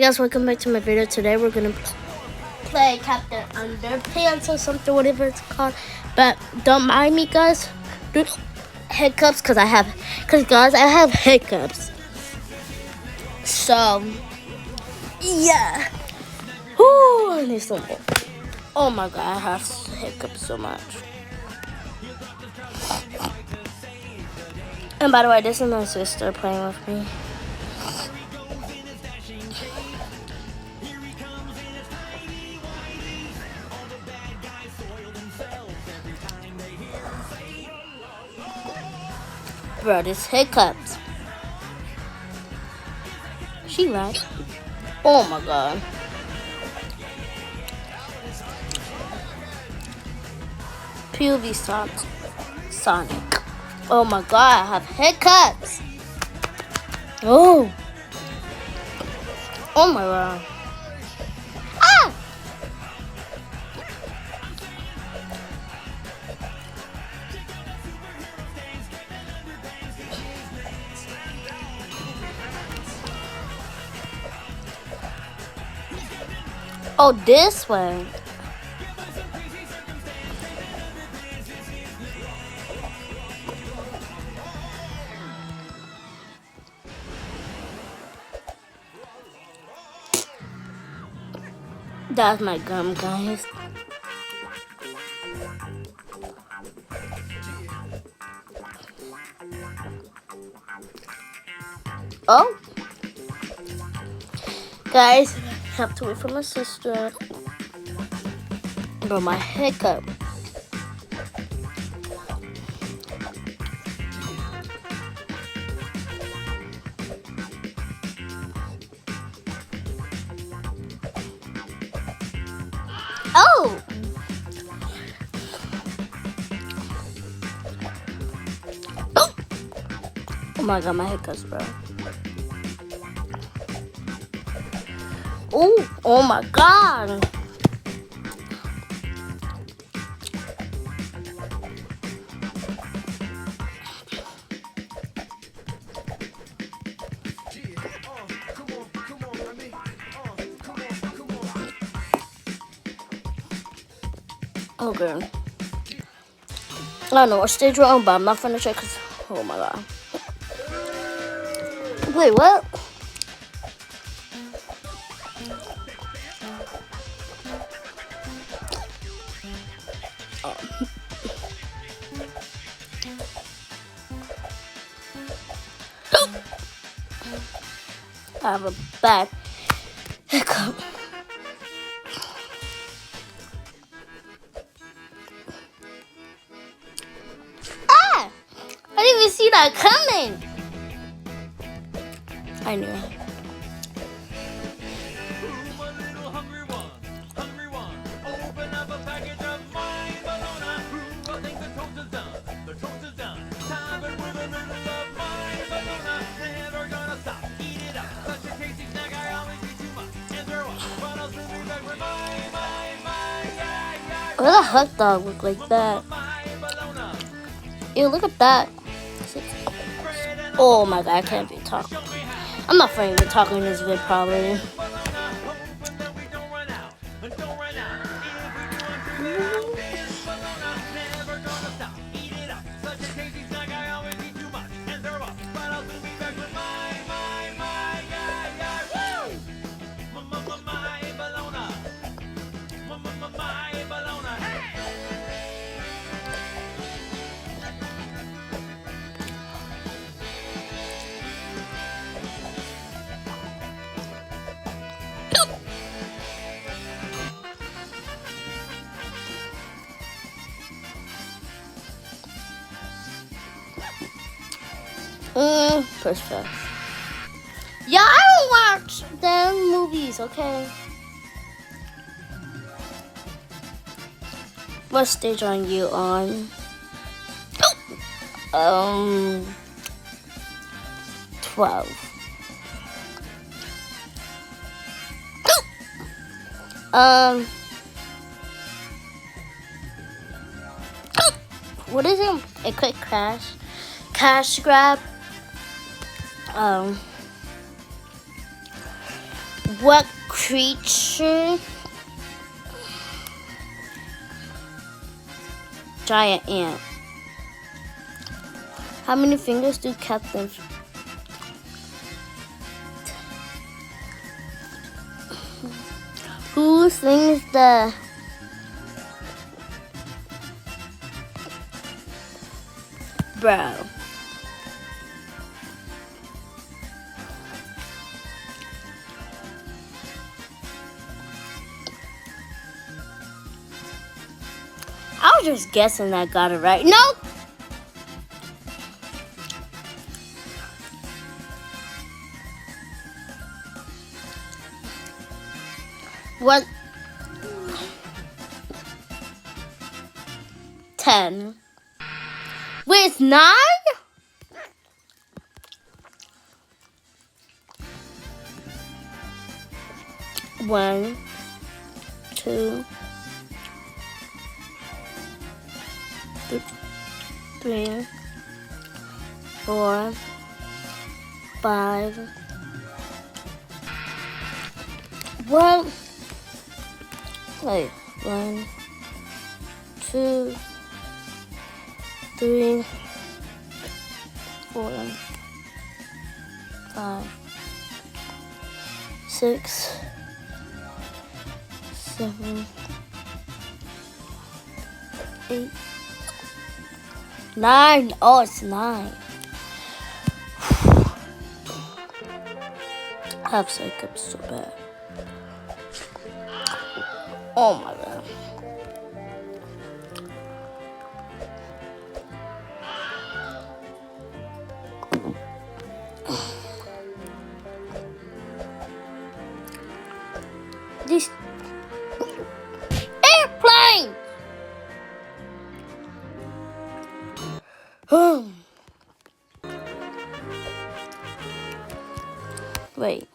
Guys, welcome back to my video. Today we're gonna play Captain Underpants or something, whatever it's called. But don't mind me, guys. Do hiccups, cause guys, I have hiccups. So yeah. Whoo, I need some more. Oh my god, I have hiccups so much. And by the way, this is my sister playing with me. Bro, this hiccups. She right. Oh my god. POV Sonic. Oh my god, I have hiccups. Oh. Oh my god. Ah! Oh, this way. That's my gum, guys. Oh. Guys, I have to wait for my sister. Bro, my hiccup. Oh! Oh my god, my hiccups, bro. Oh my god. Okay. I don't know what stage we're on, but I'm not gonna check because, oh my god. Wait, what? I have a bad hiccup. Ah! I didn't even see that coming. I knew it. Why does a hot dog look like that? Ew, look at that. Oh my god, I can't be talking. I'm not even talking in this vid probably. Perfect. Yeah, I don't watch them movies, okay? What stage are you on? 12. What is it? A quick cash grab. What creature? Giant ant. How many fingers do Captain? Who sings the bro? I was just guessing I got it right. Nope. What? 10. Wait, it's 9? One, two, three, 4, 5. What? Wait, 1, 2, 3, 4, 5, 6, 7, 8, 9. Oh, it's 9. I have hiccups so bad. Oh my god. These airplanes. Wait.